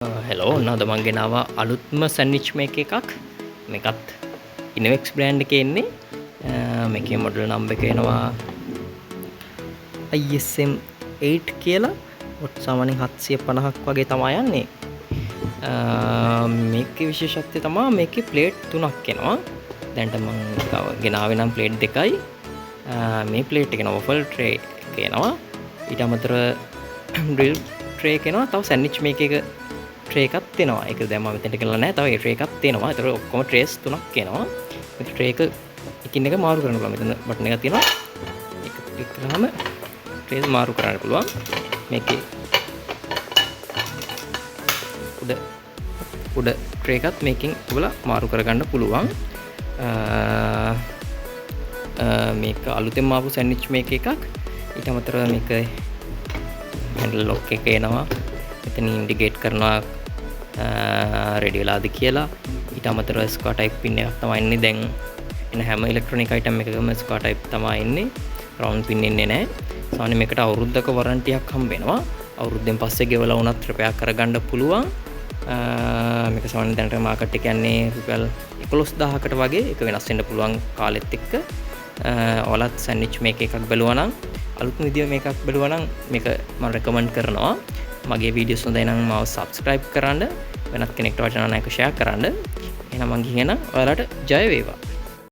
Hello ඔන්නද මං ගෙනාවා අලුත්ම සැන්ඩ්විච් මේක එකක් මේකත් ඉනොවෙක්ස් බ්‍රෑන්ඩ් එකේ එන්නේ මේකේ මොඩල් නම්බර් එක එනවා ISM 8 කියලා ඔට් සාමාන්‍යයෙන් 750ක් වගේ තමයි යන්නේ මේකේ විශේෂත්වය තමයි මේකේ ප්ලේට් 3ක් එනවා දැන්ට මං ගෙනාවේ නම් ප්ලේට් දෙකයි මේ ප්ලේට් එක වොෆල් ට්‍රේ එක එනවා ඊට අමතරව ඩ්‍රිල් ට්‍රේ එක එනවා තව සැන්ඩ්විච් මේක එක ට්‍රේ එකක් තියෙනවා. ඒක දැන් මම මෙතනට කරලා නැහැ. තව ඒ ට්‍රේ එකක් තියෙනවා. ඒතර ඔක්කොම ට්‍රේස් තුනක් එනවා. මේ ට්‍රේ එක එකින් එක මාරු කරන්න පුළුවන්. මෙතන බටන් එකක් තියෙනවා. ඒක ක්ලික් කරාම ට්‍රේස් මාරු කරන්න පුළුවන්. මේකේ උඩ ට්‍රේ එකත් මේකෙන් ඔයගොල්ලෝ මාරු කරගන්න පුළුවන්. මේක අලුතෙන් ආපු සැන්ඩ්විච් මේක එකක්. ඊට අමතරව මේක හැන්ඩල් ලොක් එක එනවා. එතන ඉන්ඩිකේට් කරනවා රෙඩි වෙලාද කියලා ඊට අමතරව ස්ක්වයර් ටයිප් පින් එකක් තමයි ඉන්නේ දැන් එන හැම ඉලෙක්ට්‍රොනික අයිටම් එකකම ස්ක්වයර් ටයිප් තමයි ඉන්නේ රවුන්ඩ් පින් ඉන්නේ නැහැ සාමාන්‍ය මේකට අවුරුද්දක වරන්ටි එකක් හම්බ වෙනවා අවුරුද්දෙන් පස්සේ ගෙවලා වුණත් රිපෙයාර් කරගන්න පුළුවන් මේක සාමාන්‍යයෙන් දැනට මාකට් එක යන්නේ රුපියල් 11000කට වගේ ඒක වෙනස් වෙන්න පුළුවන් කාලෙත් එක්ක ඔයාලත් සැන්ඩ්විච් මේක එකක් බැලුවා නම් අලුත්ම විදිය මේකක් බැලුවා නම් මේක මම රෙකමන්ඩ් කරනවා මගේ වීඩියෝස් හොඳයි නම් මාව සබ්ස්ක්‍රයිබ් කරන්න වෙනත් කෙනෙක්ට වචන නැක ෂෙයා කරන්න එහෙනම් මං ගිහින් යනවා ඔයාලට ජය වේවා